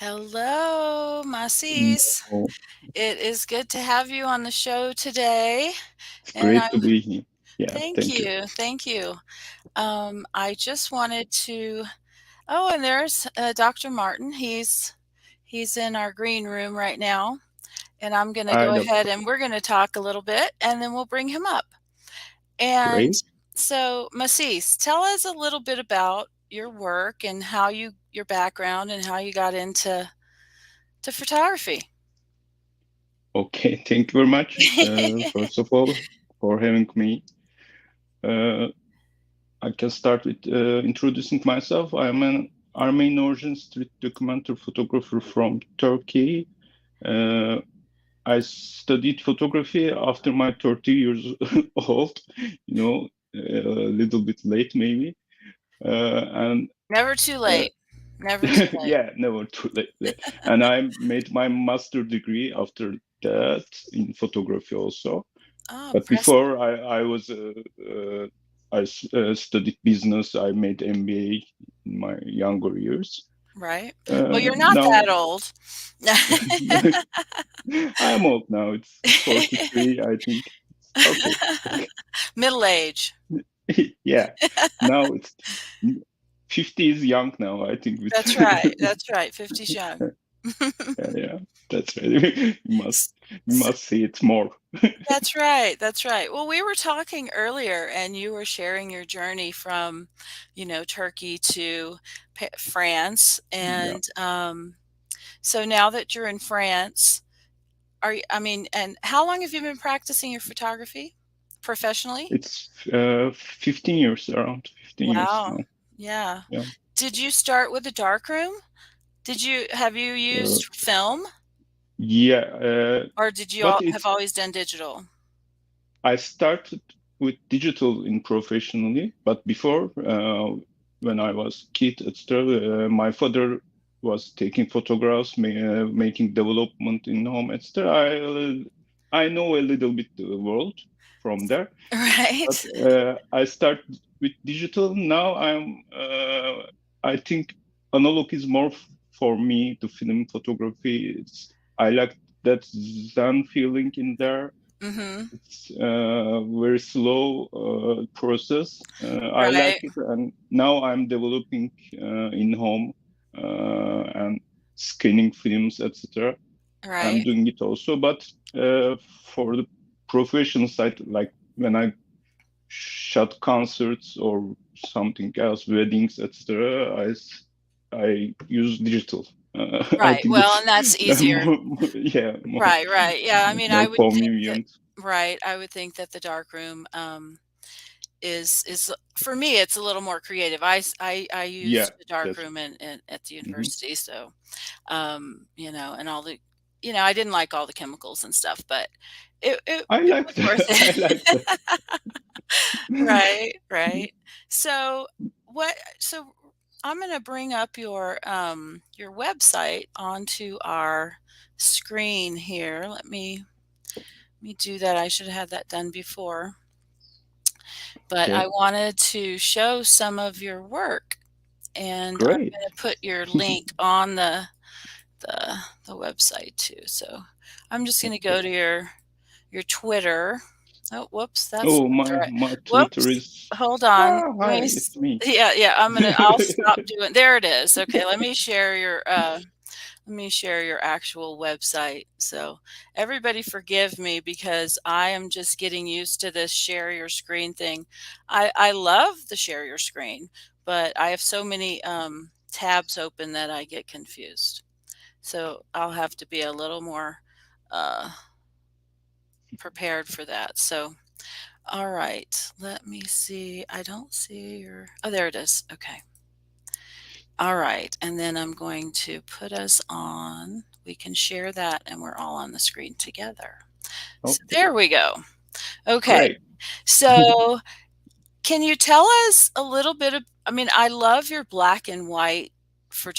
Hello, Masis. Oh, It is good to have you on the show today. it's And great I to be here. Yeah, thank thank you. you. Thank you. I just wanted to, oh, and there's Dr. Martin. He's in our green room right now. And I'm going to Hi, go ahead doctor. and we're going to talk a little bit and then we'll bring him up. And Great. so, Masis, tell us a little bit about your work and your background and how you got into photography. Okay, thank you very much. First of all, for having me. Uh, I can start with introducing myself. I am an Armenian origin street documentary photographer from Turkey. Uh, I studied photography after my 30 years old, a little bit late maybe. And Never too uh, late. Never too late. yeah, never too late. And I made my master degree after that in photography also. Oh, But impressive. before I studied business. I made MBA in my younger years. Right. Well, you're not Now that old. I'm old now. It's 43, I think. Okay. Middle age. Yeah. Now it's 50 is young now, I think. With That's right. That's right. 50's young. yeah, that's right. S- We s- must see it more. That's right. That's right. Well, we were talking earlier and you were sharing your journey from, Turkey to France. Yeah, And so now that you're in France, and how long have you been practicing your photography professionally? it's 15 years, around 15 years Wow. now. Yeah. Yeah. Did you start with a darkroom? Have you Uh, used film yeah, or did you but have always done digital? I started with digital in professionally, but before, when I was kid, etc., my father was taking photographs, making development in home, etc. I know a little bit the world from there, but Right. I started with digital. Now I think analog is more for me. The film photography, I like that Zen feeling in there. Mhm. It's very slow process. I like Right. it, and now I'm developing in home and scanning films, etc. I'm Right. doing it also, but for the professional side, like when I shot concerts or something else, weddings, etc., I use digital. I Right. think Well, it's and that's easier. yeah, Right, right. Yeah, I more would think that convenient. right, I would think that the darkroom, is for me, it's a little more creative. I Yeah, used the that's. darkroom at the Mhm. university, so, and all the I didn't like all the chemicals and stuff, but I it like was worth that. I like it. that. Right, right. So so I'm gonna bring up your website onto our screen here. Let me do that. I should have had that done before. But I Okay, wanted to show some of your work, and I'm great. gonna put your link on the the website too. So I'm just gonna go Okay. to your Twitter. Oh, whoops, that's Oh, not the right. my Twitter Whoops, is. hold on. Ah, Let hi, me it's me. yeah, yeah, I'll stop doing there it is. Okay, let me share your actual website. So everybody forgive me because I am just getting used to this share your screen thing. I love the share your screen, but I have so many tabs open that I get confused. So I'll have to be a little more uh, prepared for that. So, all right, let me see. I don't see oh, there it is. Okay. All right. And then I'm going to put us on. We can share that and we're all on the screen together. So Okay, there we go. Okay. great. So can you tell us a little bit I love your black and white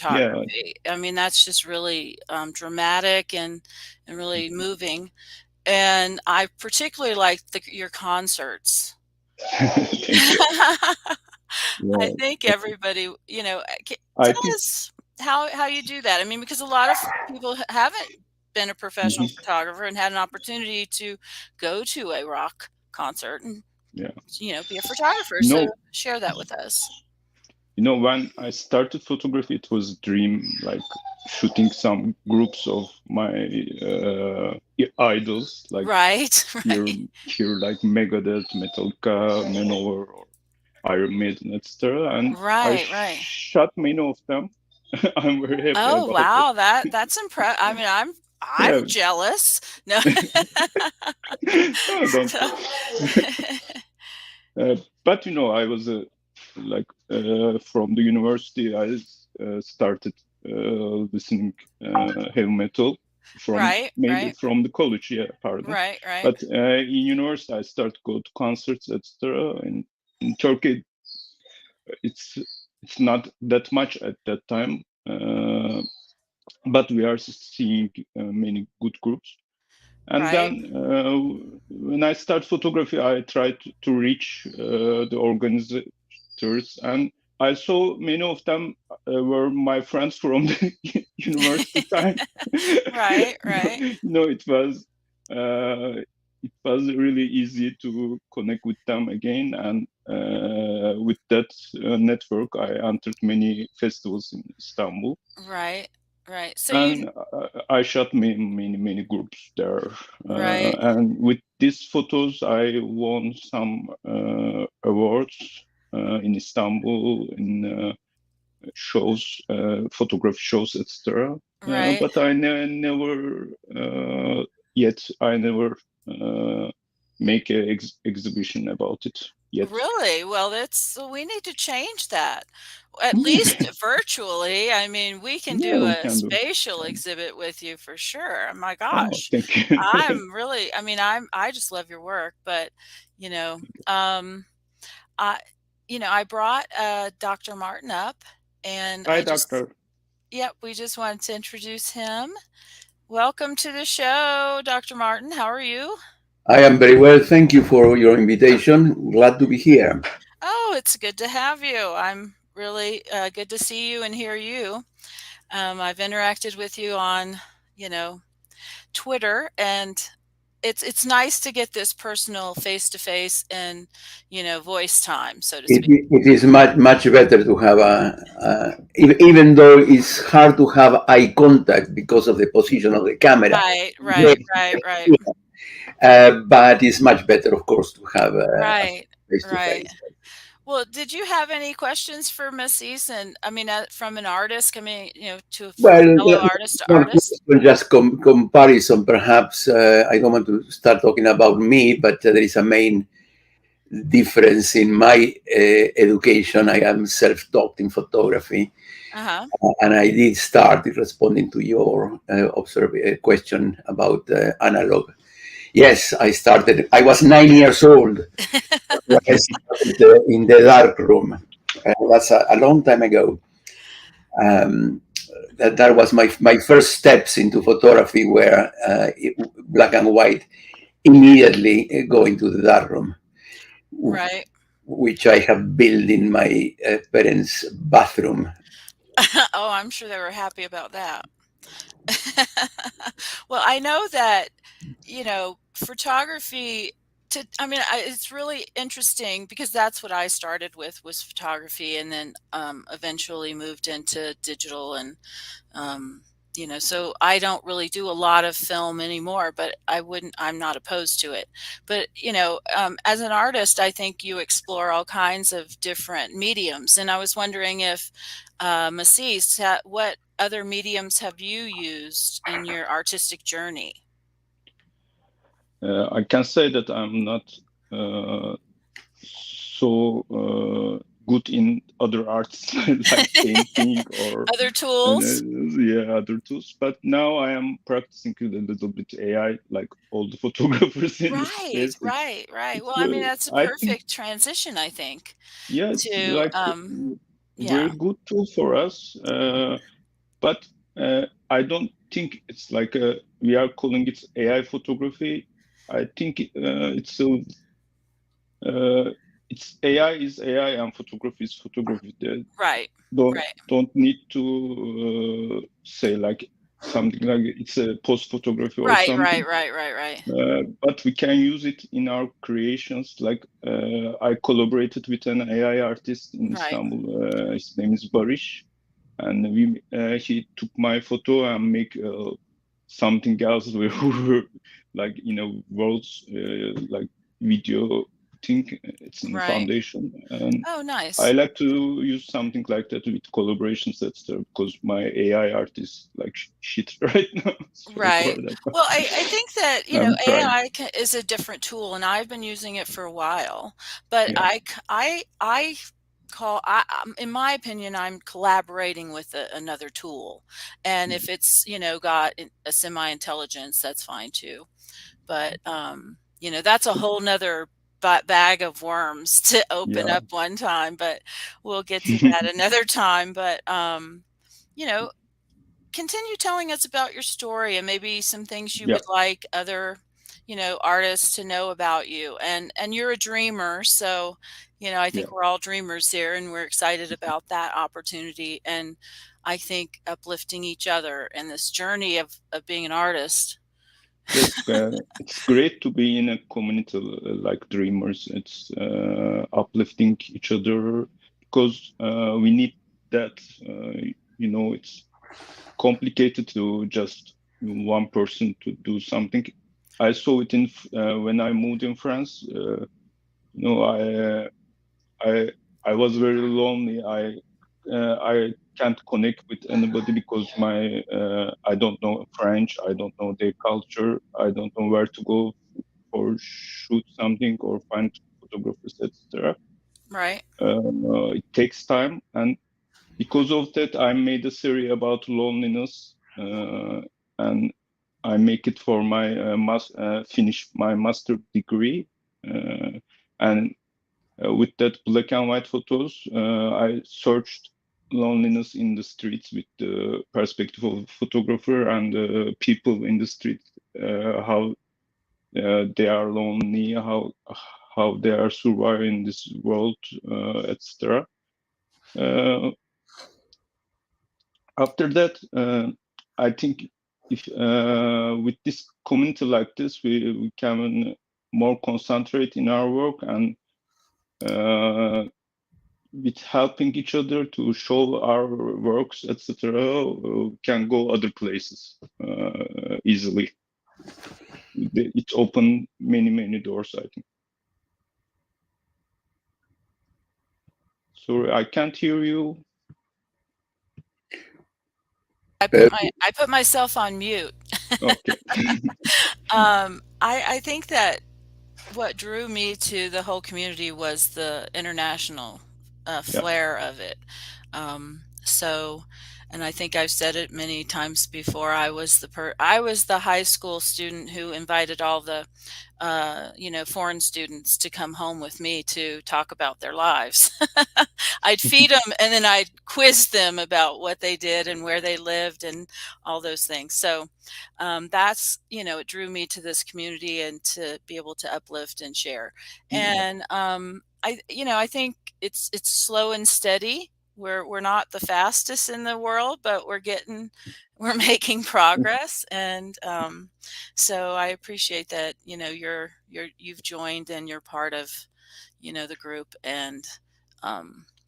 Yeah. photography. That's just really dramatic and really moving. And I particularly like your concerts. Thank you. I Yeah. think everybody, I tell think us. how you do that. I mean, because a lot of people haven't been a professional Mhm. photographer and had an opportunity to go to a rock concert and, Yeah. be a photographer. You So know, share that with us. when I started photography, it was a dream, like shooting some groups of my idols, like Right, here, right, like Megadeth, Metallica, Manowar, or Iron Maiden, etc. And I right, right. shot many of them. I'm very happy Oh, about it. wow, that's I mean, I'm Yeah. jealous. No. No, don't. So But I was from the university. I started listening heavy metal from right, mainly right, from the college. Yeah, pardon. right, right, But in university, I started go to concerts, etc. And in Turkey, it's not that much at that time, but we are seeing many good groups. And right, then when I start photography, I try to reach the organizers, and I saw many of them were my friends from the university time. right, right, Uh, it was really easy to connect with them again, and with that network, I entered many festivals in Istanbul, right, right. So you and I shot many groups there. right, And with these photos, I won some awards in Istanbul, in shows, photography shows, etc. right. But I never yet. I never uh, make an exhibition about it yet. Really? Well, that's so we need to change that. At least Yeah, virtually. I mean, we can yeah, do we a can do. spatial exhibit with you for sure. My Oh, gosh. thank you. I'm really, I mean, I just love your work, but you know, um, I, I brought Dr. Martin up, and Hi, doctor. yep, we just wanted to introduce him. Welcome to the show, Dr. Martin. How are you? I am very well. Thank you for your invitation. Glad to be here. Oh, it's good to have you. I'm really good to see you and hear you. I've interacted with you on, you know, Twitter, and it's nice to get this personal face to face and voice time, so to speak. It is much better to have even though it's hard to have eye contact because of the position of the camera. Right, Yes, right, right, right, but it's much better, of course, to have right, face to right. face. Well, did you have any questions for Miss Eason? I mean, from an artist coming, to a Well, fellow artist to one artist. question, just comparison, perhaps. I don't want to start talking about me, but there is a main difference in my education. I am self-taught in photography, Uh-huh. and I did start responding to your question about analog. Yes, I started. I was 9 years old when I started in the dark room. That's a long time ago. Um, that was my first steps into photography were black and white. Immediately go into the dark room, Right. which I have built in my parents' bathroom. Oh, I'm sure they were happy about that. Well, I know that, photography I mean, it's really interesting because that's what I started with was photography, and then eventually moved into digital, and um, so I don't really do a lot of film anymore, but I'm not opposed to it. But, as an artist, I think you explore all kinds of different mediums. And I was wondering if, Massis, what other mediums have you used in your artistic journey? I can say that I'm not uh, so good in other arts like painting or Other tools? yeah, other tools. But now I am practicing a little bit AI, like all the photographers in this Right, case. right, right. It's Well, I mean, that's a I think, perfect transition, I think, yeah, it's to, like yeah. very good tool for us. But I don't think it's like we are calling it AI photography. I think it's a it's AI is AI and photography is photography. They Right. don't Right. don't need to say like something like it's a post photography or Right. something. Right. But we can use it in our creations. Like I collaborated with an AI artist in Right. Istanbul. His name is Barish, and he took my photo and make something else like in a world's like video thing. It's in Right. foundation, and Oh, I nice. like to use something like that with collaborations, etc. Because my AI art is like shit right now. Sorry for Right. that. Well, I think that, I'm trying. AI is a different tool, and I've been using it for a while. But Yeah. I call in my opinion, I'm collaborating with another tool, and if it's got a semi intelligence, that's fine too. But that's a whole nother bag of worms to open Yeah. up one time. But we'll get to that another time. But you know continue telling us about your story and maybe some things you Yeah. would like other artists to know about you. And you're a dreamer, so I Yeah. think we're all dreamers here, and we're excited about that opportunity. And I think uplifting each other in this journey of being an artist. Yes, it's great to be in a community like Dreamers. It's uplifting each other because we need that. It's complicated to just one person to do something. I saw it in when I moved in France. You know, I was very lonely. I can't connect with anybody because I don't know French. I don't know their culture. I don't know where to go or shoot something or find photographers, etc. Right. It takes time, and because of that, I made a series about loneliness, and I make it for my finish my master degree, and with that black and white photos, I searched loneliness in the streets with the perspective of a photographer and people in the street, how they are lonely, how they are surviving this world, etc. After that, I think if with this community like this, we can more concentrate in our work and with helping each other to show our works, etc., can go other places easily. It opened many doors, I think. Sorry, I can't hear you. I put myself on mute. Okay. I think that what drew me to the whole community was the international Yeah. flair of it. So, and I think I've said it many times before. I was the high school student who invited all the foreign students to come home with me to talk about their lives. I'd feed them, and then I'd quiz them about what they did and where they lived and all those things. So that's, it drew me to this community and to be able to uplift and share. And I think it's slow and steady. We're not the fastest in the world, but we're making progress. And so I appreciate that, you've joined and you're part of, the group. And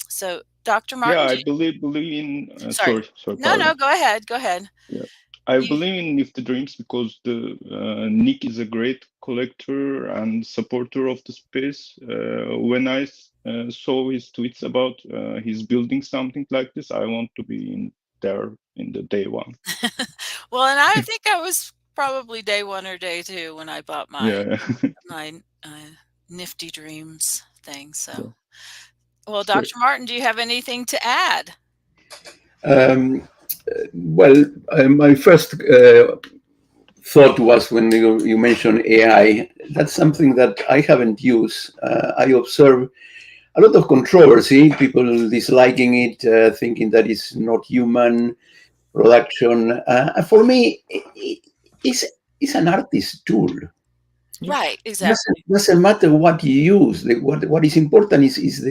so Dr. Yeah, Martin, I believe in. sorry. Sorry, No, pardon. go ahead. Go ahead. Yeah, I You, believe in NftyDreams because the Nick is a great collector and supporter of the space. When I saw his tweets about he's building something like this, I want to be in there in the day one. well, and I think I was probably day one or day two when I bought my Yeah, my NftyDreams thing. yeah, So, well, it's great. Dr. Martin, do you have anything to add? Um, well, my first thought was when you mentioned AI, that's something that I haven't used. I observe a lot of controversy, people disliking it, thinking that it's not human production. For me, it's an artist tool. Yeah. Right, exactly. Doesn't matter what you use. What is important is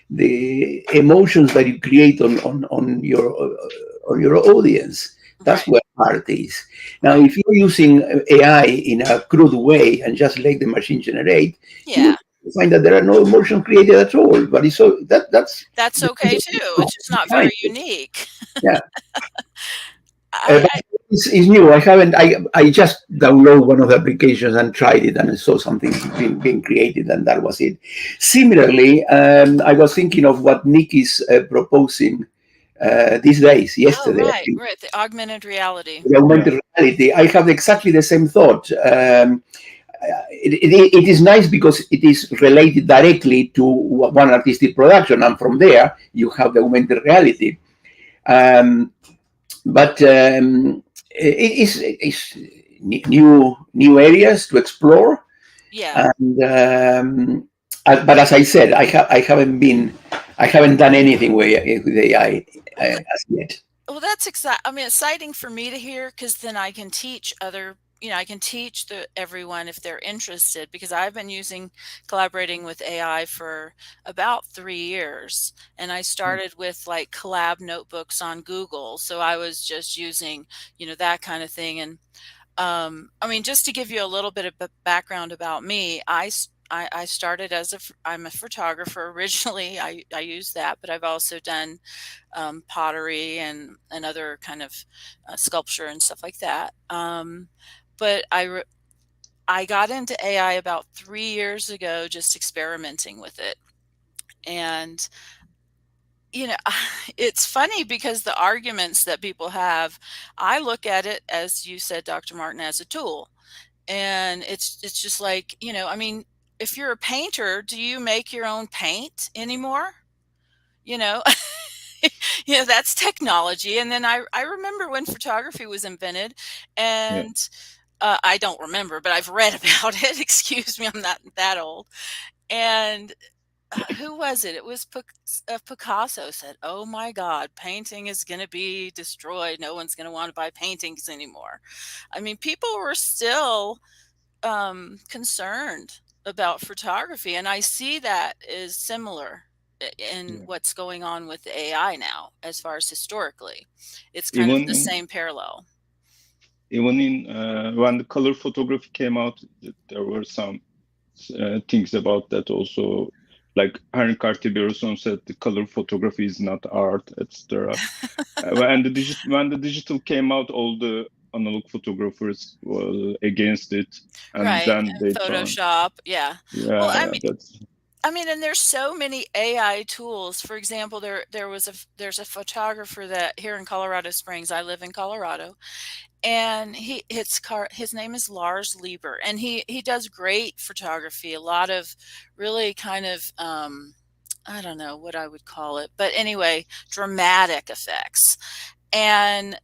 the emotions that you create on your audience. That's Right, where art is. Now, right. if you're using AI in a crude way and just let the machine generate, you Yeah, will find that there are no emotions created at all. But it's so that's that's the okay too. It's just not behind very it. unique. Yeah. I, But it's new. I haven't. I just download one of the applications and tried it, and I saw something being created, and that was it. Similarly, I was thinking of what Nick is proposing these days. oh, Yesterday, I right, think, right. The augmented reality. the Yeah. augmented reality. I have exactly the same thought. It is nice because it is related directly to one artistic production, and from there you have the augmented reality. Um, but it's new areas to explore. Yeah. And but as I said, I haven't done anything with AI Well, as yet. well, that's I mean, exciting for me to hear because then I can teach other, I can teach everyone if they're interested because I've been collaborating with AI for about 3 years. And I started with like collab notebooks on Google. So I was just using, that kind of thing. And I mean, just to give you a little bit of background about me, I started I'm a photographer originally. I use that, but I've also done pottery and other kind of sculpture and stuff like that. But I got into AI about 3 years ago, just experimenting with it. And, it's funny because the arguments that people have, I look at it, as you said, Dr. Martin, as a tool. And it's just like, I mean, if you're a painter, do you make your own paint anymore? You know, that's technology. And then I remember when photography was invented, Yeah. and I don't remember, but I've read about it. Excuse me, I'm not that old. And who was it? It was Picasso said, "Oh my God, painting is going to be destroyed. No one's going to want to buy paintings anymore." I mean, people were still concerned about photography, and I see that is similar in Yeah. what's going on with AI now, as far as historically. It's kind of Even the in same parallel. when the color photography came out, there were some things about that also. Like Henry Cartier-Bresson said, the color photography is not art, etc. When the digital came out, all the analog photographers were against it, and Right. then And they turned. Photoshop. Yeah. Well, Yeah, yeah, that's I mean, and there's so many AI tools. For example, there's a photographer that here in Colorado Springs. I live in Colorado, and his name is Lars Lieber, and he does great photography. A lot of really kind of I don't know what I would call it, but anyway, dramatic effects. And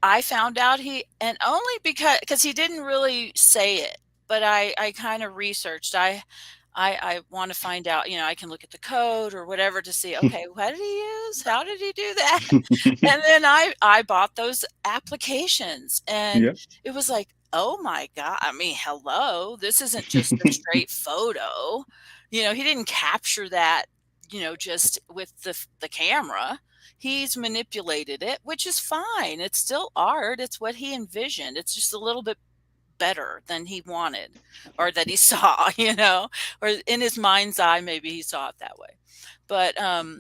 I found out and only because he didn't really say it, but I kind of researched. I want to find out, I can look at the code or whatever to see, okay, what did he use? How did he do that? And then I bought those applications, and yeah. it was like, oh my God. I mean, hello, this isn't just a straight photo. He didn't capture that, just with the camera. He's manipulated it, which is fine. It's still art. It's what he envisioned. It's just a little bit better than he wanted or that he saw, or in his mind's eye, maybe he saw it that way. But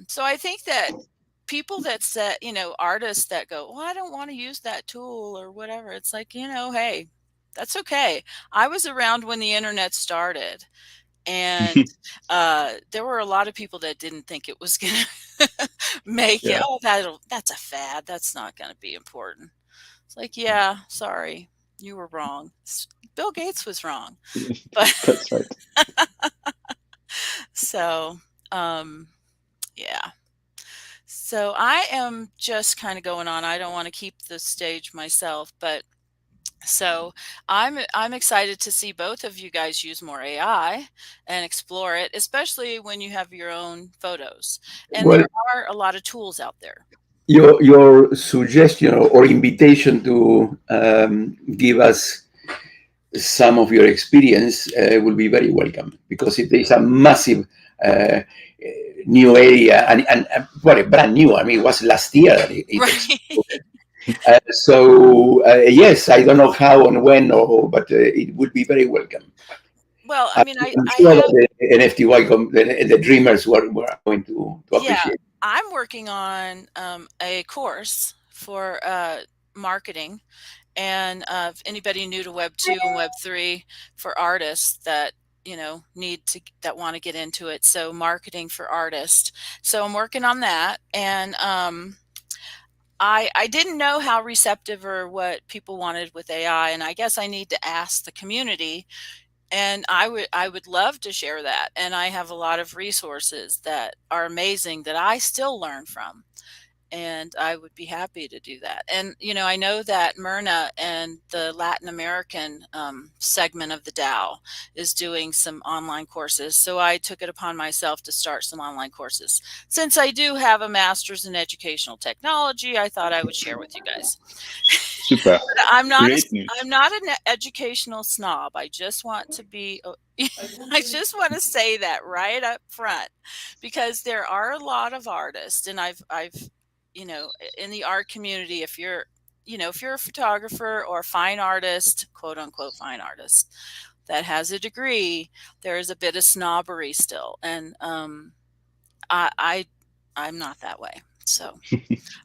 so I think that people that said, artists that go, well, I don't want to use that tool or whatever. It's like, hey, that's okay. I was around when the internet started, and there were a lot of people that didn't think it was going to make it. Yeah. Oh, that's a fad. That's not going to be important. It's like, yeah, sorry, you were wrong. Bill Gates was wrong. But That's right. so, yeah. So I am just kind of going on. I don't want to keep the stage myself, but so I'm excited to see both of you guys use more AI and explore it, especially when you have your own photos. And Well, there are a lot of tools out there. your suggestion or invitation to give us some of your experience will be very welcome, because it is a massive uh, new area, and well, brand new. I mean, it was last year that it Right. exploded. Yes, I don't know how and when, but it would be very welcome. Well, I I- mean, I'm I sure have, that the NFTY, the dreamers were going to yeah, appreciate. I'm working on a course for marketing, and if anybody new to Web 2 and Web 3 for artists that that want to get into it. So marketing for artists. So I'm working on that, and I didn't know how receptive or what people wanted with AI, and I guess I need to ask the community, and I would love to share that. And I have a lot of resources that are amazing that I still learn from, and I would be happy to do that. And I know that Myrna and the Latin American segment of the DAO is doing some online courses. So I took it upon myself to start some online courses. Since I do have a master's in educational technology, I thought I would share with you guys. Super. But Great news. I'm not an educational snob. I just want to be I just want to say that right up front, because there are a lot of artists, and I've in the art community, if you're if you're a photographer or a fine artist, quote unquote fine artist, that has a degree, there is a bit of snobbery still, and I, I I'm not that way. So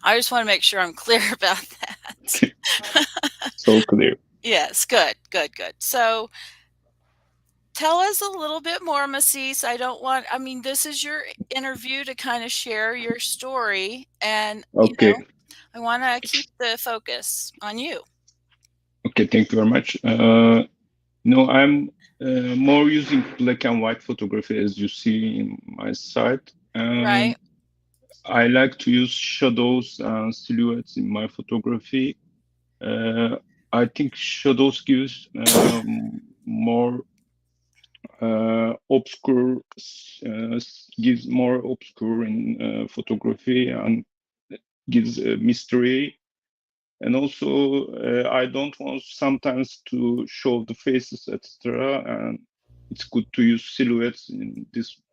I just want to make sure I'm clear about that. So clear. Yes, good, good, good. So tell us a little bit more, Masis. I mean, this is your interview to kind of share your story, and Okay. I want to keep the focus on you. Okay. Thank you very much. No, I'm more using black and white photography, as you see in my site. Right, I like to use shadows and silhouettes in my photography. Uh, I think shadows gives more obscure, gives more obscure in photography, and gives a mystery. And also, I don't want sometimes to show the faces, etc. And it's good to use silhouettes in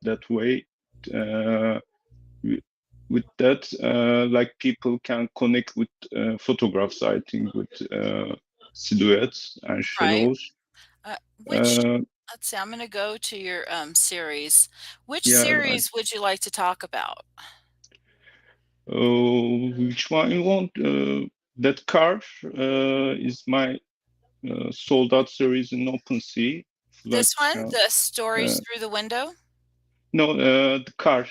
that way. Uh, with that, like people can connect with photographs, I think, with silhouettes and right. shadows. Which Uh, let's see. I'm going to go to your series. Which yeah, series would you like to talk about? which one you want? That car is my sold out series in OpenSea. Like, This one, the stories uh, through the window. no, the car.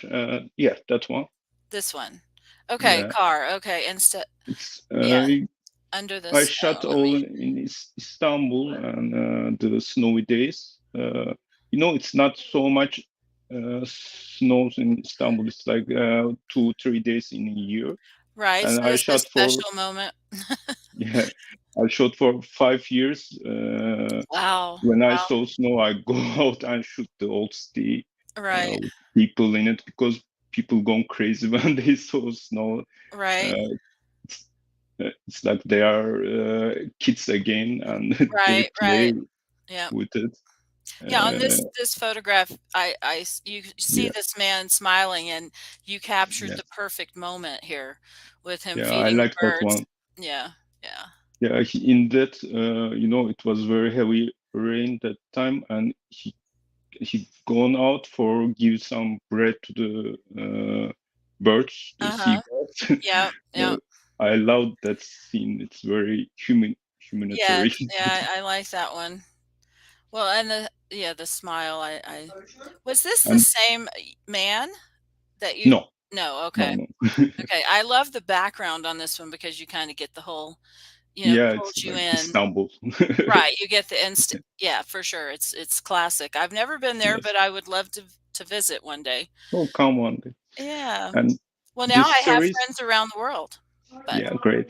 Yeah, that one. This one. Okay, Yeah, car. Okay, instead. it's. Yeah, under the I snow. shot Let all me. in Istanbul and the snowy days. It's not so much snows in Istanbul. It's like 2-3 days in a year. Right. And So I it's a shot for special moment. yeah, I shot for 5 years. Wow. When I Wow. saw snow, I go out and shoot the old city Right. with people in it, because people gone crazy when they saw snow. Right. Uh, it's like they are kids again, and they Right. Right. play Yeah. with it. Yeah. On Uh, this photograph, you see yeah, this man smiling, and you captured yeah, the perfect moment here with him yeah. I feeding the like that birds. one. Yeah. Yeah. Yeah, in that, it was very heavy rain that time, and he gone out for give some bread to the birds, the Uh-huh. seabirds. Yeah. Yeah. I love that scene. It's very Yeah. humanitarian. Yeah. I like that one. Well, and the smile. I was this the And same man that you? no, No. no, Okay. no. Okay. I love the background on this one because you kind of get the whole, Yeah, it's pulls you like in. Istanbul. Right, you get the yeah, for sure. It's classic. I've never been there, Yes. but I would love to visit one day. Oh, come on. Yeah. And Well, now this I have series, friends around the world, but yeah, great.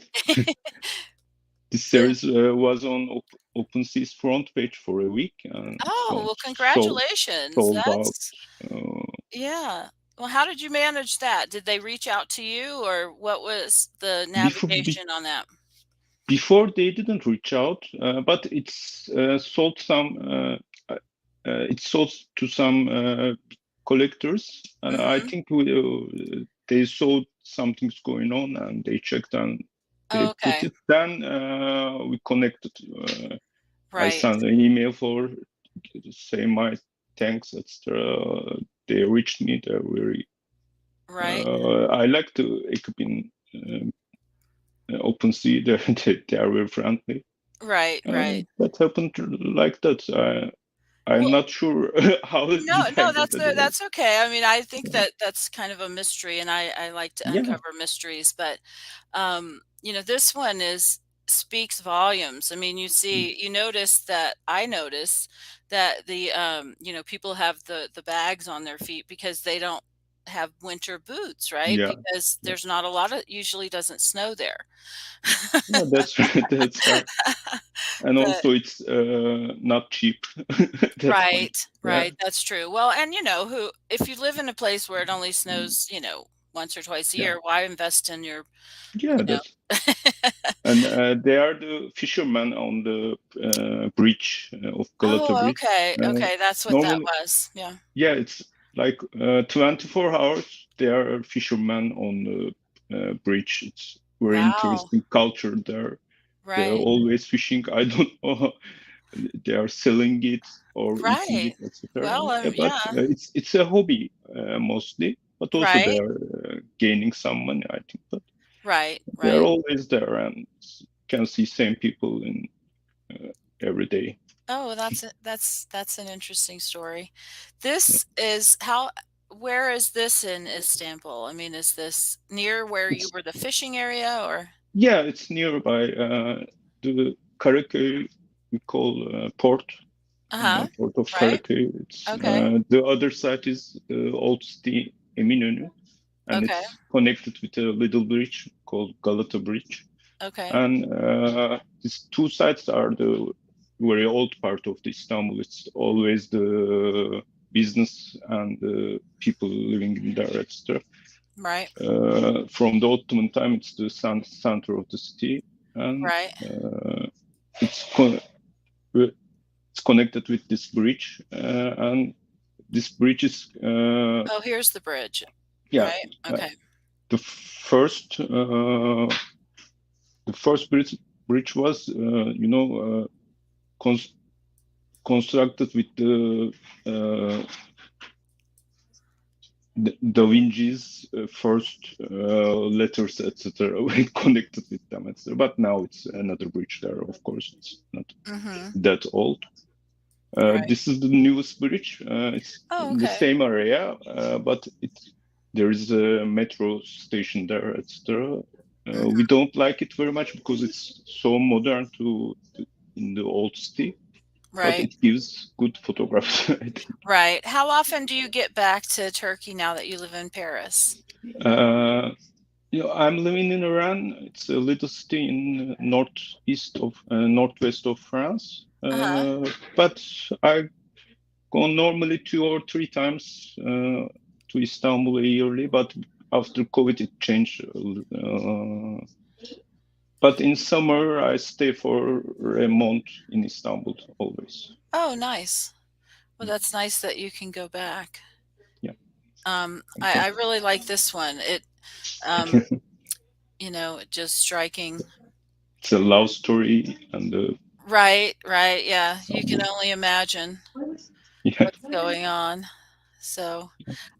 This yeah. series was on OpenSea's front page for a week, and it's Oh, gone well, sold congratulations. sold out. That's Uh, yeah. Well, how did you manage that? Did they reach out to you, or what was the before navigation on that? before they didn't reach out, but it's sold some. It's sold to some collectors, and I think they saw something's going on, and they checked and they Oh, put okay. it. Then we connected. I Right. sent an email for say my thanks, etc. They reached me. They're very. Right. I like to equip in OpenSea. They are very friendly. Right. Right. That happened like that. I'm Well, not sure how no, this no, happened. that's okay. I mean, I think that that's kind of a mystery, and I like to Yeah, uncover mysteries. But this one speaks volumes. I mean, you notice that I notice that people have the bags on their feet because they don't have winter boots, right? yeah, Because yeah. there's not a lot of usually doesn't snow there. Yeah, that's right. That's right. And But also, it's not cheap. That's one. right, Yeah, right, that's true. Well, and if you live in a place where it only snows, once or twice a yeah, year, why invest in your, yeah. you know That's and they are the fishermen on the bridge of Galata Oh, Bridge. okay, okay, that's what that Normally, was. Yeah. yeah, it's like 24 hours. They are fishermen on the bridge. It's very Wow. interesting culture there. They're Right. always fishing. I don't know. They are selling it or eating Right. it, etc. Well, But yeah. it's a hobby mostly. But also they Right, are gaining some money, I think. But right, they are right. always there and can see same people in every day. Oh, that's an interesting story. Yeah. This is where is this in Istanbul? I mean, is this near where you It's were the fishing area or? yeah, it's nearby the Karaköy we call port. Uh-huh. Port of Right? Karaköy. It's Okay. the other side is old city Eminönü, and Okay. it's connected with a little bridge called Galata Bridge. Okay. And these two sides are the very old part of the Istanbul. It's always the business and the people living in there, etc. Right. From the Ottoman time, it's the center of the city, and Right. it's it's connected with this bridge, and this bridge is Oh, here's the bridge. yeah Right. uh, Okay. the first bridge was constructed with the Da Vinci's first letters, etc. connected with them, etc. But now it's another bridge there. Of course, it's not Mm-hmm. that old. Right. This is the newest bridge. It's Oh, in the okay. same area, but there is a metro station there, etc. We Mm-hmm. don't like it very much because it's so modern in the old city, but Right. it gives good photographs, I think. Right. How often do you get back to Turkey now that you live in Paris? Uh, I'm living in Iran. It's a little city in northwest of France. Uh-huh. But I go normally 2 or 3 times to Istanbul yearly. But after COVID, it changed. But in summer, I stay for a month in Istanbul always. Oh, nice. Well, that's nice that you can go back. Yeah. I Okay. really like this one. Um, just striking. It's a love story and Right, right. Yeah. You can Istanbul. only imagine Yeah. what's going on. So,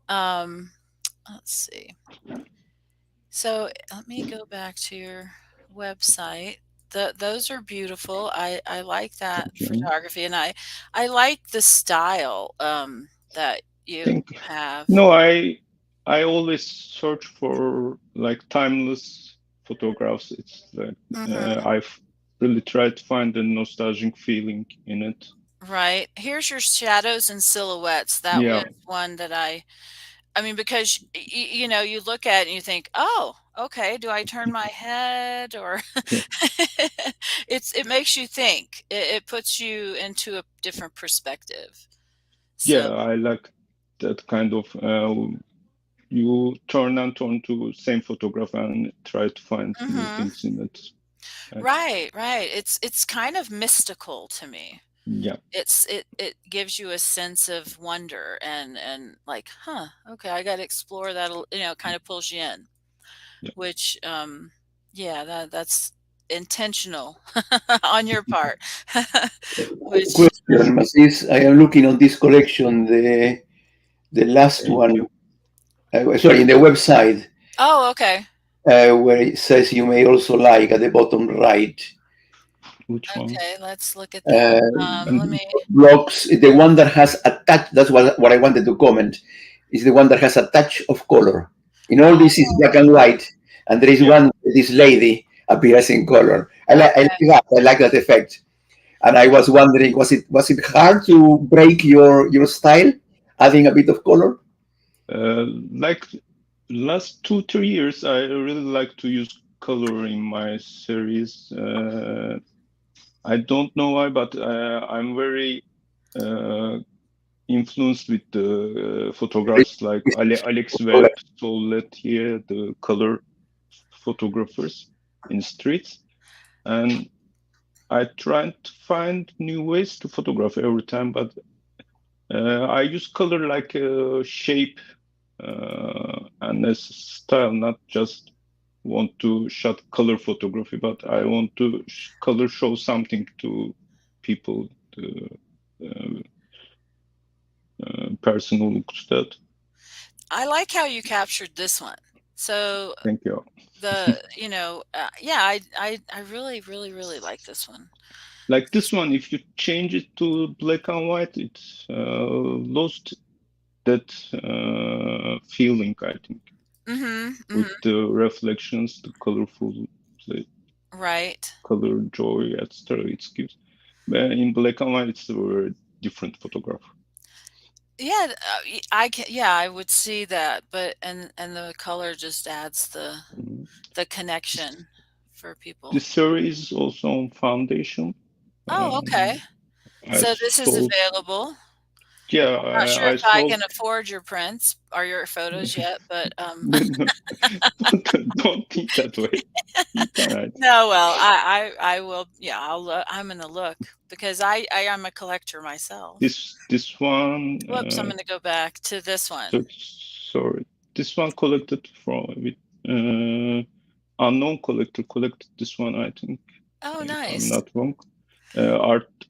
um, let's see. So let me go back to your website. Those are beautiful. I like that Okay. photography, and I like the style that you Think have. no, I always search for like timeless photographs. It's like Hmm. I've really tried to find a nostalgic feeling in it. Right. Here's your shadows and silhouettes. That was Yeah, one that I mean, because you look at it and you think, oh, okay, do I turn my head or yeah, it makes you think. It puts you into a different perspective. So, yeah. I like that kind of. You turn and turn to same photograph and try to find new mhm. things in it. Right, right. It's kind of mystical to me. Yeah. It gives you a sense of wonder and like, huh, okay, I got to explore that. Kind of pulls you in, Yeah. which yeah, that's intentional on your part. Which Question, Masis. I am looking on this collection, the last Thank one. you. Sorry, in the website, oh, okay. where it says you may also like at the bottom right. Which one? Okay, let's look at that. And Let me. Blocks, the one that has a touch. That's what I wanted to comment. Is the one that has a touch of color. In all this is Oh, black and white, and there is yeah. one. This lady appears in color. I like okay. that. I like that effect. And I was wondering, was it hard to break your style, adding a bit of color? Like last 2-3 years, I really like to use color in my series. I don't know why, but I'm very influenced with the photographs like Alex Webb, Solet here, the color photographers in streets. And I try to find new ways to photograph every time, but I use color like a shape and a style, not just want to shot color photography, but I want to color show something to people, the person who looks that. I like how you captured this one. So Thank you. yeah, I really, really, really like this one. Like this one, if you change it to black and white, it's lost that feeling, I think, with the reflections, the colorful, the Right. color joy, etc. It gives. In black and white, it's a very different photograph. Yeah, I would see that, but and the color just adds the connection for people. This series is also on foundation. Oh, okay. I So this is sold, available. yeah, I'm not sure I if I sold. can afford your prints or your photos yet, but Don't think that way. You can write. no, well, I will. Yeah, I'm gonna look because I am a collector myself. This one. Whoops, I'm gonna go back to this one. So, sorry, this one collected from with unknown collector collected this one, I think, Oh, if I'm nice. not wrong.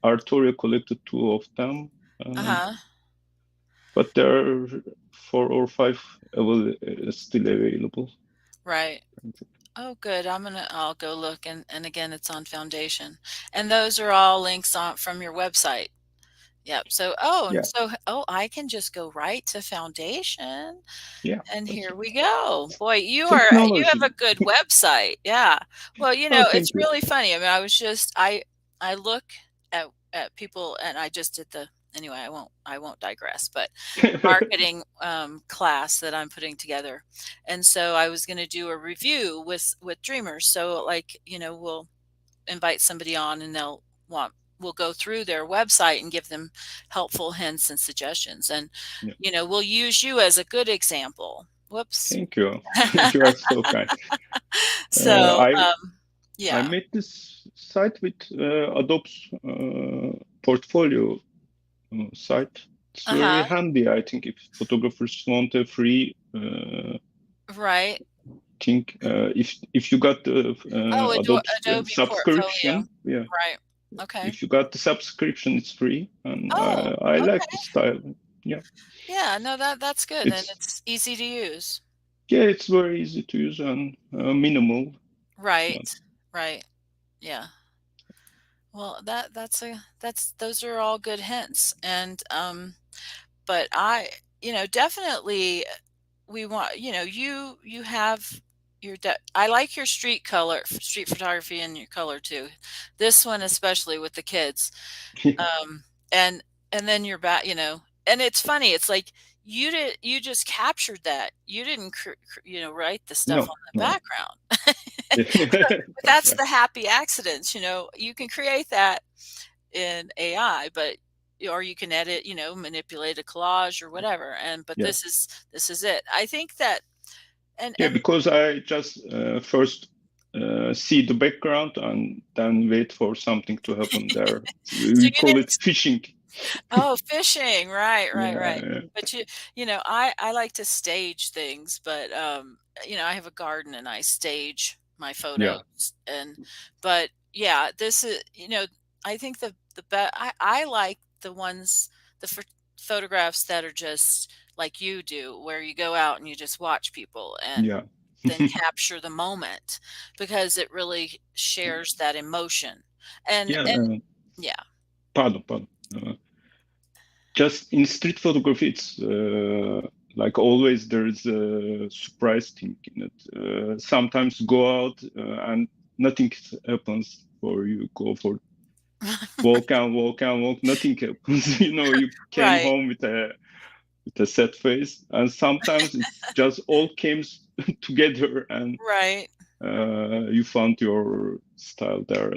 Artoria collected two of them, Uh-huh. but there are 4 or 5 still available. Right. Oh, good. I'll go look and again, it's on Foundation. And those are all links on from your website. Yep. So, Yeah, I can just go right to Foundation. yeah, And that's here it. we go. Boy, you have Technology. a good website. Yeah. Well, Oh, it's thank you. really funny. I mean, I look at people and I just did the anyway, I won't digress, but the marketing class that I'm putting together. And so I was going to do a review with dreamers. So like, we'll invite somebody on and we'll go through their website and give them helpful hints and suggestions. And, Yeah, we'll use you as a good example. Whoops. thank you. You are so kind. So, I yeah. made this site with Adobe's portfolio site. It's very Uh-huh. handy, I think, if photographers want a free Right. thing. If you got the Oh, Adobe's Adobe Portfolio. subscription, yeah. Right. Okay. If you got the subscription, it's free, and Oh, I like the okay. style. Yeah, Yeah, no, that's good. And it's it's easy to use. yeah, it's very easy to use and minimal. Right. But Right. Yeah. Well, those are all good hints. And but definitely we want, you have I like your street photography and your color too. This one especially with the kids. yeah, Um, and then you're back, and it's funny. It's like you just captured that. You didn't, write the stuff no, on the no, background. that's That's right. the happy accidents. You can create that in AI, but or you can edit, manipulate a collage or whatever. But Yeah. this is it. I think that, and Yeah, because I just first see the background and then wait for something to happen there. So We you call it didn't. fishing. Oh, fishing. Right, right, right. Yeah, But I like to stage things, but I have a garden and I stage my yeah, photos but yeah, this is, I think the best I like the ones the photographs that are just like you do, where you go out and you just watch people and yeah, then capture the moment because it really shares that emotion. yeah. And yeah. Pardon. Just in street photography, it's like always there is a surprise thing in it. Sometimes go out and nothing happens, or you go for walk and walk and walk, nothing happens. You came Right, home with a sad face, and sometimes it's just all came together, and right, you found your style there.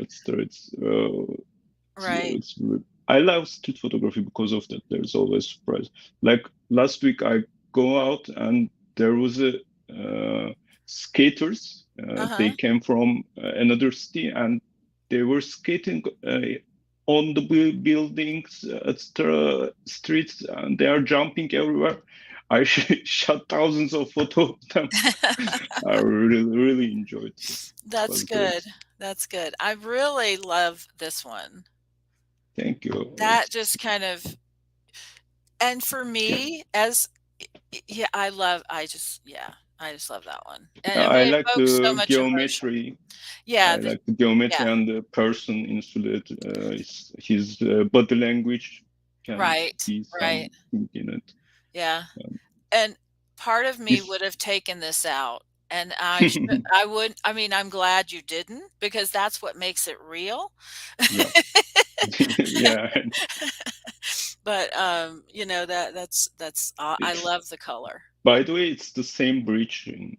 right. It's I love street photography because of that. There's always surprise. Like last week, I go out and there was a skaters. They Uh-huh. came from another city and they were skating on the buildings, streets, and they are jumping everywhere. I shot thousands of photos of them. I really enjoyed it. It That's was great. good. That's good. I really love this one. Thank you. That just kind of, and for Yeah. me, yeah, I just love that one. And I it like evokes so the much emotion. geometry. Yeah, I like the geometry yeah, and the person in silhouette. His body language can right, be right. something in it. Yeah. Um, And part of me this, would have taken this out, and I would, I mean, I'm glad you didn't because that's what makes it real. yeah, yeah. But, I love the color. By the way, it's the same bridge in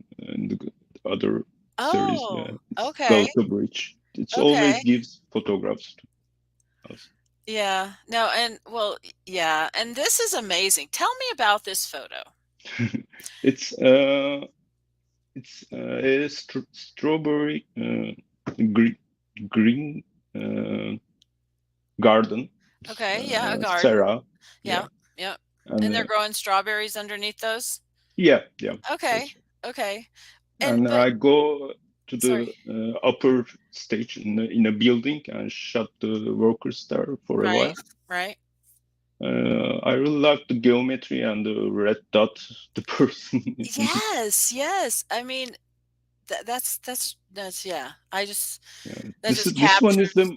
the other series. Oh, It's okay, Galata Bridge. It okay. always gives photographs to us. Yeah. No, and well, yeah, and this is amazing. Tell me about this photo. It's a strawberry green garden, Okay, yeah, a garden. Sarah. Yeah, Yeah, yep. And and they're growing strawberries underneath those? yeah, Okay, that's right. okay. And But I go to sorry. the upper stage in a building and shot the workers there for a Right, while. right. I really like the geometry and the red dot the person is in. Yes, yes. I mean, that's yeah. Yeah. That just This one is captures the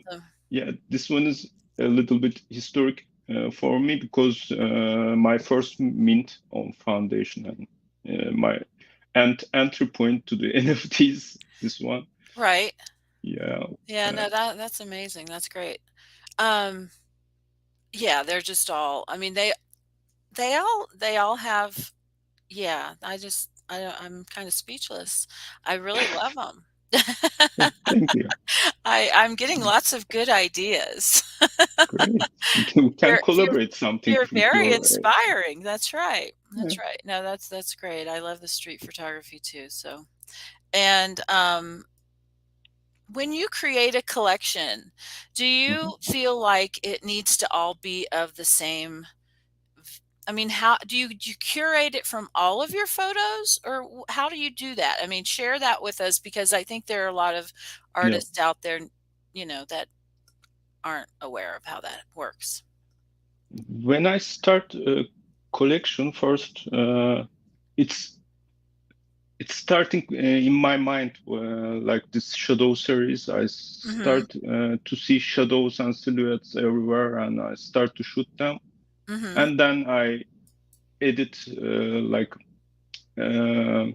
the this one is a little bit historic for me because my first mint on foundation and my entry point to the NFTs. This one, right. yeah, Yeah, uh, no, that's amazing. That's great. Um, yeah, they're just all, I mean, they all have, yeah, I'm kind of speechless. I really love them. yeah. Thank you. I'm getting lots of good ideas. Great. We can collaborate something You're with very your. inspiring. That's right. Yeah. That's right. No, that's great. I love the street photography too. So, and when you create a collection, do Mhm. you feel like it needs to all be of the same? I mean, how do you curate it from all of your photos, or how do you do that? I mean, share that with us because I think there are a lot of Yeah. artists out there, that aren't aware of how that works. When I start a collection first, it's it's starting in my mind like this shadow series. I Mhm. start to see shadows and silhouettes everywhere, and I start to shoot them, Mhm. and then I edit like uh,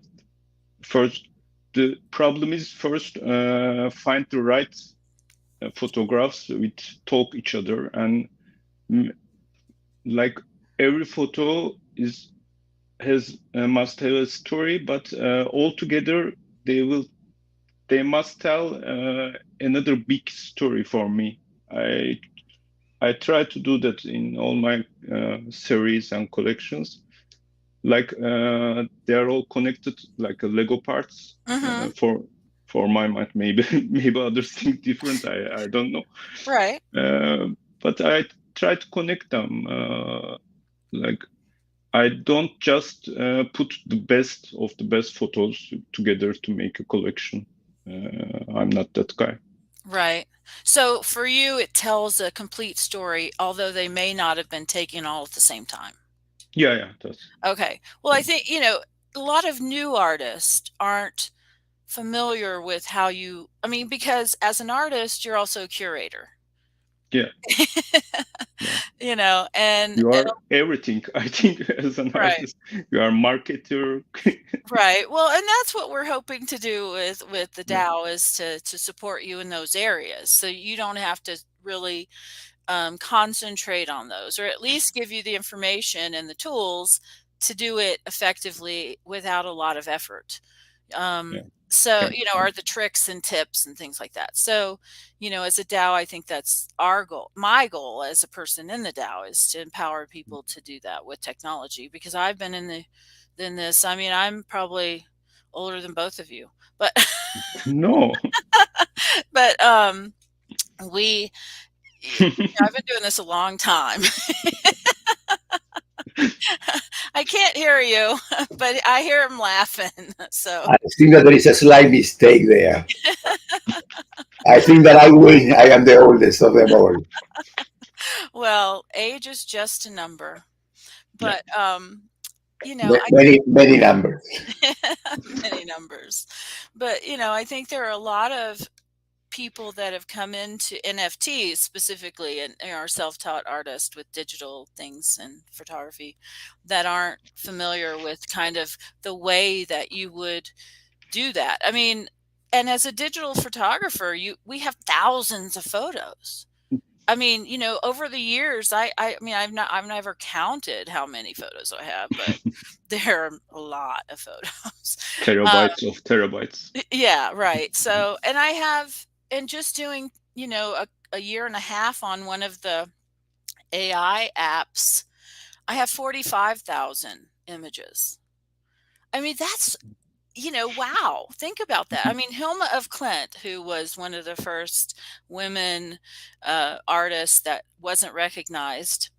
first. The problem is first find the right photographs which talk each other, and mm, like every photo is has must have a story, but all together they will they must tell another big story for me. I I try to do that in all my series and collections. Like they are all connected like Lego parts. Mhm. for my mind. Maybe maybe others think different. I don't know. Right. But I try to connect them. Like I don't just put the best of the best photos together to make a collection. I'm not that guy. Right. So for you, it tells a complete story, although they may not have been taken all at the same time. Yeah, that's Okay. Well, I yeah. think, a lot of new artists aren't familiar with how you, I mean, because as an artist, you're also a curator. Yeah. Yeah. And You are everything. I think as an right. artist, you are marketer. Right. Well, and that's what we're hoping to do with the Yeah, DAO is to support you in those areas. So you don't have to really concentrate on those, or at least give you the information and the tools to do it effectively without a lot of effort. yeah. So, Thank you. are the tricks and tips and things like that. So, as a DAO, I think that's our goal. My goal as a person in the DAO is to empower people to do that with technology, because I've been in this. I mean, I'm probably older than both of you, but No. but we I've been doing this a long time. I can't hear you, but I hear him laughing. So, I think that there is a slight mistake there. I think that I win. I am the oldest of them all. well, age is just a number, Yeah. but I Many, many numbers. many numbers. But I think there are a lot of people that have come into NFTs specifically, and are self-taught artists with digital things and photography, that aren't familiar with kind of the way that you would do that. I mean, and as a digital photographer, we have thousands of photos. I mean, over the years, I mean, I've never counted how many photos I have, but there are a lot of photos. Terabytes of terabytes. Yeah, right. So, and I have, and just doing, a year and a half on one of the AI apps, I have 45,000 images. I mean, that's, wow, think about that. I mean, Hilma of Klint, who was one of the first women artists that wasn't recognized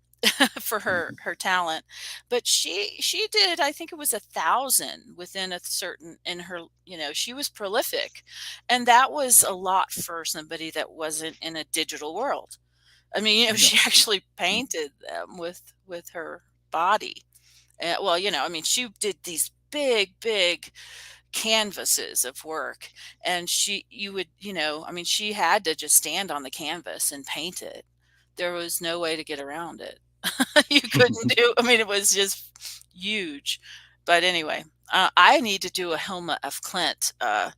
for her talent, but she did, I think it was 1,000 within a certain, in her, she was prolific, and that was a lot for somebody that wasn't in a digital world. I mean, Yeah. she actually painted them with her body. Well, I mean, she did these big canvases of work, and you would, I mean, she had to just stand on the canvas and paint it. There was no way to get around it. You couldn't do, I mean, it was just huge. But anyway, I need to do a Hilma F. Clint um,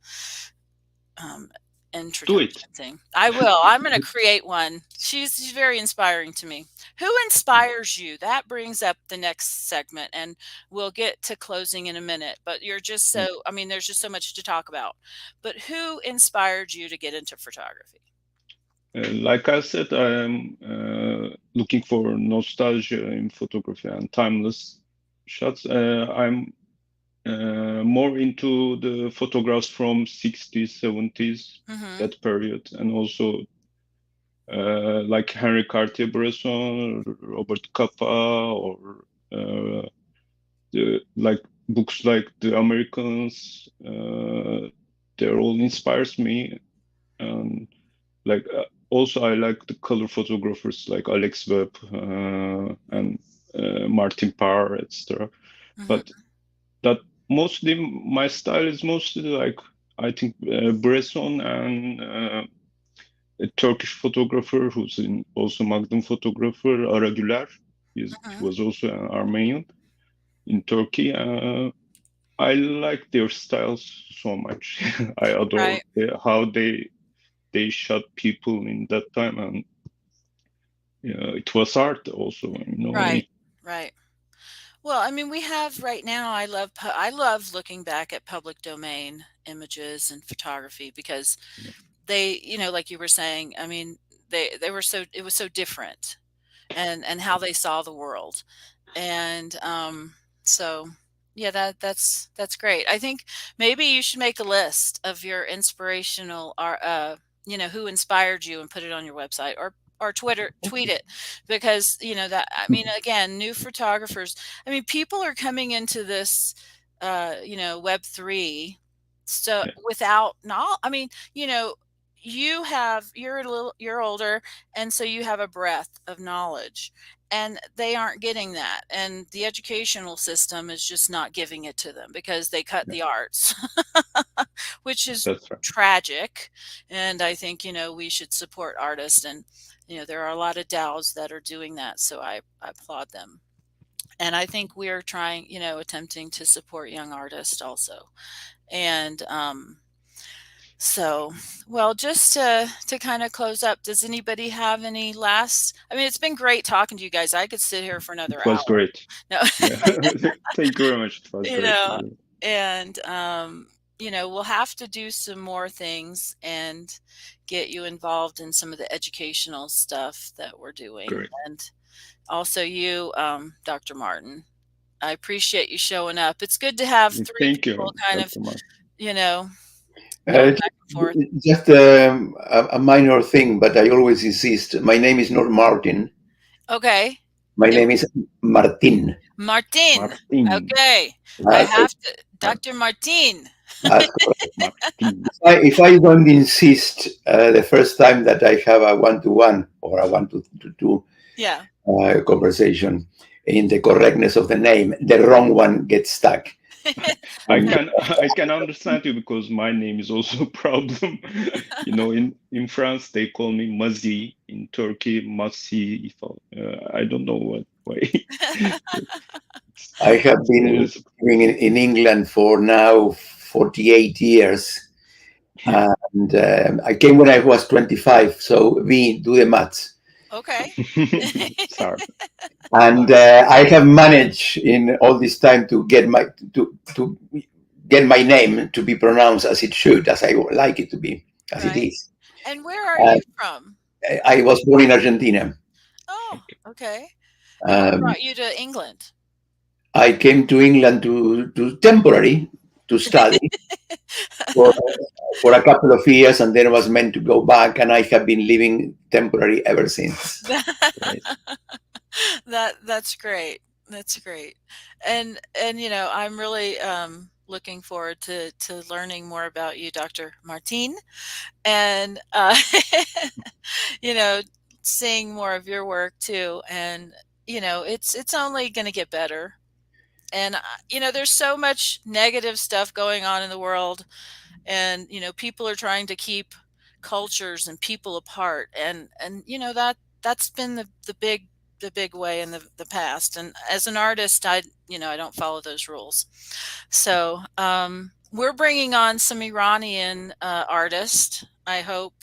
Do it. introduction thing. I will. I'm going to create one. She's very inspiring to me. Who inspires you? That brings up the next segment, and we'll get to closing in a minute. But you're just Yeah. so, I mean, there's just so much to talk about. But who inspired you to get into photography? Like I said, I am looking for nostalgia in photography and timeless shots. I'm more into the photographs from 60s, 70s, Hmm. that period, and also like Henri Cartier-Bresson, Robert Capa, or like books like The Americans. They're all inspires me, and like also I like the color photographers like Alex Webb and Martin Parr, etc. Hmm. But that mostly my style is mostly like I think Bresson and a Turkish photographer who's also Magnum photographer, Ara Güler. He Hmm. was also an Armenian in Turkey. I like their styles so much. I adore Right. how they shot people in that time, and it was art also. Right. Right. Well, I mean, we have right now, I love looking back at public domain images and photography, because they, like you were saying, I mean, they were so, it was so different, and how they saw the world. And so Yeah, that's great. I think maybe you should make a list of your inspirational who inspired you and put it on your website or tweet it because, that I mean, again, new photographers, I mean, people are coming into this web3 so Yeah, without not I mean, you're older and so you have a breadth of knowledge and they aren't getting that, and the educational system is just not giving it to them because they cut yeah, the arts which is that's right. tragic. And I think we should support artists, and there are a lot of DAOs that are doing that, so I applaud them. And I think we're trying, attempting to support young artists also. And so, well, just to kind of close up, does anybody have any last? I mean, it's been great talking to you guys. I could sit here for It another was hour. great. No, Yeah. Thank you very much. It was you great. know, Really. and we'll have to do some more things and get you involved in some of the educational stuff that we're doing. Great. And also you, Dr. Martin. I appreciate you showing up. It's good to have three Thank people you, kind of, Dr. Mark. you know, going Uh, back and forth. just a minor thing, but I always insist. My name is not Martin. Okay. My It name is Martin. Martin. Martin. Okay. I Uh, have to, Dr. Martin. that's correct. Martin. If I don't insist the first time that I have a one-to-one or a one-to-two Yeah. conversation in the correctness of the name, the wrong one gets stuck. I can understand you because my name is also a problem. In France they call me Mazi. In Turkey, Masi. If I don't know what way. I have been Yes. living in England for now 48 years. And I came when I was 25. So we do the maths. Okay. Sorry. And I have managed in all this time to get to get my name to be pronounced as it should, as I would like it to be, as it Right. is. And where are Uh, you from? I was born in Argentina. Oh, okay. And what Um, brought you to England? I came to England to temporary to study for, for a couple of years, and then was meant to go back, and I have been living temporary ever since. Great. That's great. That's great. And I'm really looking forward to learning more about you, Dr. Martin, and you know, seeing more of your work too. And it's only going to get better. And there's so much negative stuff going on in the world, and people are trying to keep cultures and people apart, and that's been the big way in the past. And as an artist, I don't follow those rules. So we're bringing on some Iranian artists, I hope,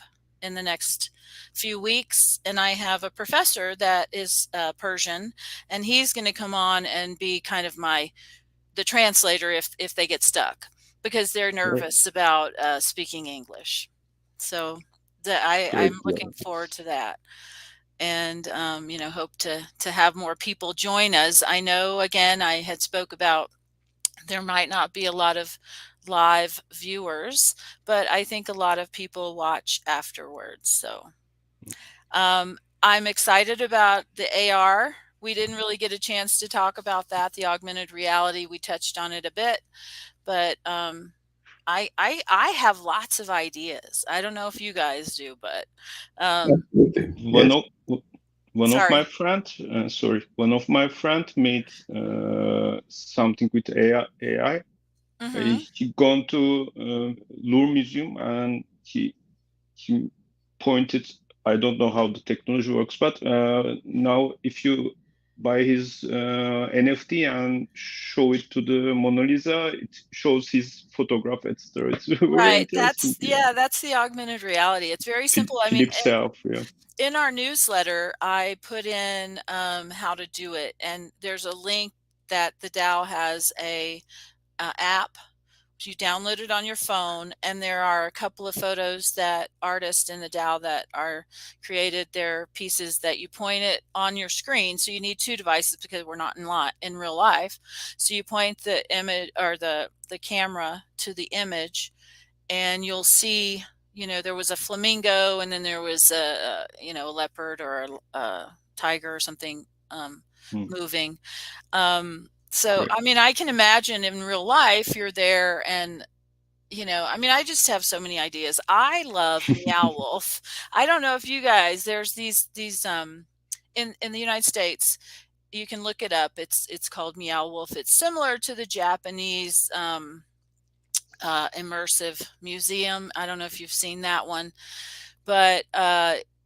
in the next few weeks, and I have a professor that is Persian, and he's going to come on and be kind of the translator if they get stuck because they're Great. nervous about speaking English. So Great. I'm looking forward to that, and hope to have more people join us. I know, again, I had spoke about there might not be a lot of live viewers, but I think a lot of people watch afterwards. So I'm excited about the AR. We didn't really get a chance to talk about that. The augmented reality, we touched on it a bit, but I have lots of ideas. I don't know if you guys do, but Absolutely. One Yes. of one of my sorry. friend, one of my friend made something with AI. Hmm. He gone to Louvre Museum and he pointed. I don't know how the technology works, but now if you buy his NFT and show it to the Mona Lisa, it shows his photograph, etc. It's very Right. interesting. Yeah. That's the augmented reality. It's very simple. I mean, Philip Self. Yeah. in our newsletter, I put in how to do it, and there's a link that the DAO has a app you download it on your phone, and there are a couple of photos that artists in the DAO that are created their pieces that you point it on your screen. So you need two devices because we're not in real life. So you point the image or the camera to the image, and you'll see, you know, there was a flamingo, and then there was a you know, a leopard or a tiger or something moving. So, Great. I mean, I can imagine in real life you're there, and, you know, I mean, I just have so many ideas. I love Meow Wolf. I don't know if you guys, there's these in the United States, you can look it up. It's called Meow Wolf. It's similar to the Japanese immersive museum. I don't know if you've seen that one, but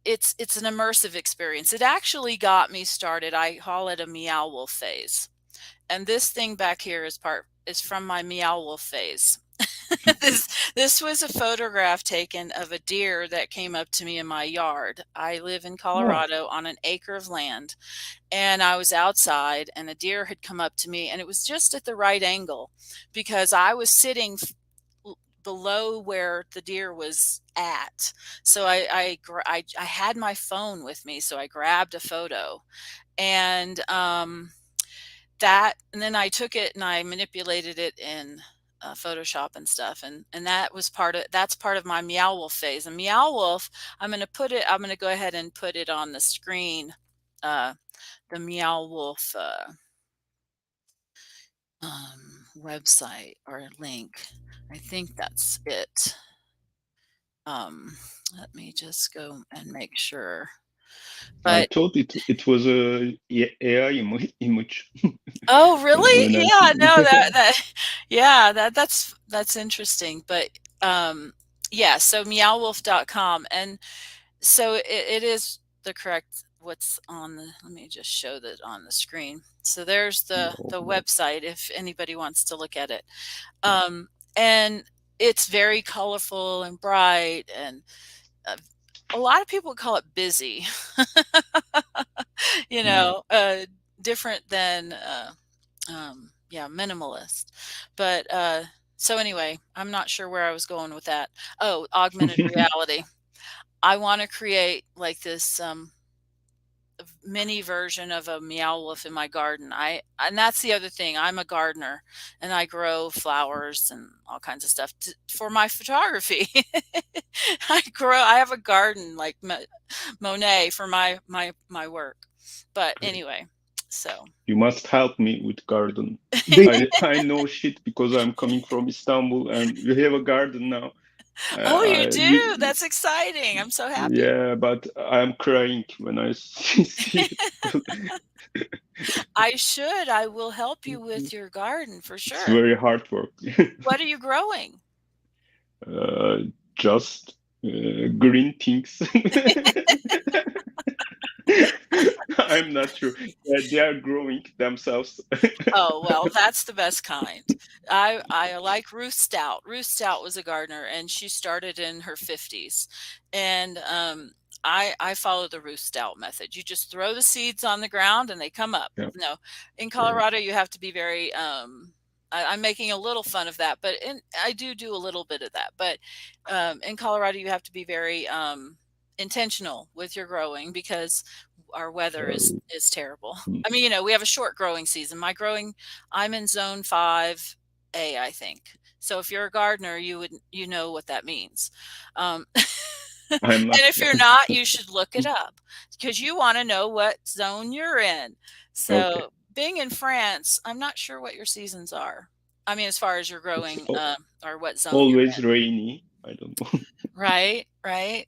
it's an immersive experience. It actually got me started. I call it a Meow Wolf phase. And this thing back here is from my Meow Wolf phase. This was a photograph taken of a deer that came up to me in my yard. I live in Colorado on an acre of land, and I was outside, and a deer had come up to me, and it was just at the right angle because I was sitting below where the deer was at. So I had my phone with me, so I grabbed a photo, and and then I took it and I manipulated it in Photoshop and stuff, and that was that's part of my Meow Wolf phase. And Meow Wolf, I'm going to go ahead and put it on the screen, the Meow Wolf website or link. I think that's it. Let me just go and make sure. I But thought it was a AI image. oh, really? When I Yeah, see no, yeah, that's interesting. But yeah, so meowwolf.com. And so it is the correct what's on the, let me just show that on the screen. So there's the website if anybody wants to look at it. And it's very colorful and bright, and a lot of people call it busy. You know, different than yeah, minimalist. But so anyway, I'm not sure where I was going with that. Oh, augmented reality. I want to create like this mini version of a Meow Wolf in my garden. And that's the other thing. I'm a gardener, and I grow flowers and all kinds of stuff for my photography. I have a garden like Monet for my work. But anyway, so you must help me with garden. I know shit because I'm coming from Istanbul and we have a garden now. oh, you do? That's exciting. I'm so happy. Yeah, but I'm crying when I see it. I will help you with your garden for It's sure. very hard work. What are you growing? Just green things. I'm not sure. Yeah, they are growing themselves. Oh, well, that's the best kind. I like Ruth Stout. Ruth Stout was a gardener, and she started in her 50s. And I follow the Ruth Stout method. You just throw the seeds on the ground and they come up. Yeah. No, in Colorado, you have to be very I'm making a little fun of that, but I do a little bit of that. But in Colorado, you have to be very intentional with your growing because our weather is terrible. I mean, you know, we have a short growing season. I'm in zone 5A, I think. So if you're a gardener, you know what that means. I'm And not. if you're not, you should look it up because you want to know what zone you're in. So being in France, I'm not sure what your seasons are. I mean, as far as you're growing or what zone you're Always in. rainy. I don't know. Right, right.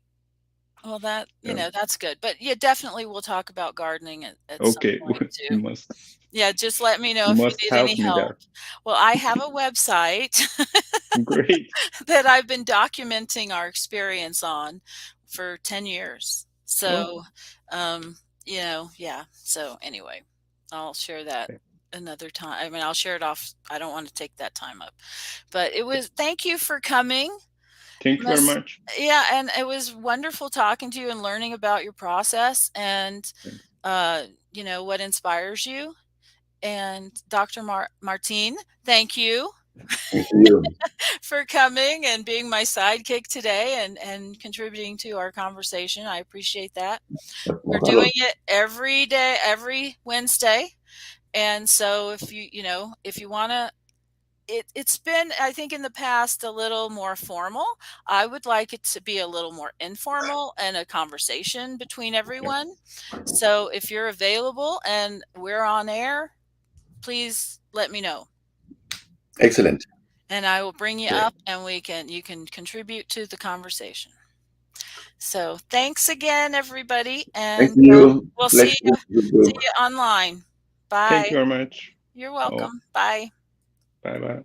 Well, that, you know, that's good. But yeah, definitely we'll talk about gardening at some point You too. must. Yeah, just let me know You if you must need help any me help. there. Well, I have a website Great. that I've been documenting our experience on for 10 years. Oh, So, you know, yeah. So anyway, I'll share that another time. I mean, I'll share it off. I don't want to take that time up. But thank you for coming. thank you very much. Yeah, and it was wonderful talking to you and learning about your process and Thanks. you know, what inspires you. And Dr. Martine, thank you. Thank you. for coming and being my sidekick today and contributing to our conversation. I appreciate that. No We're doing problem. it every day, every Wednesday. And so if if you want to, it's been, I think in the past, a little more formal. I would like it to be a little more informal and a conversation between Okay. everyone. So if you're available and we're on air, please let me know. Excellent. And I will bring you Okay. up and you can contribute to the conversation. So thanks again, everybody. Thank And you. we'll Pleasure to meet see you. you online. Thank you Bye. very much. You're Oh, welcome. Bye. bye bye.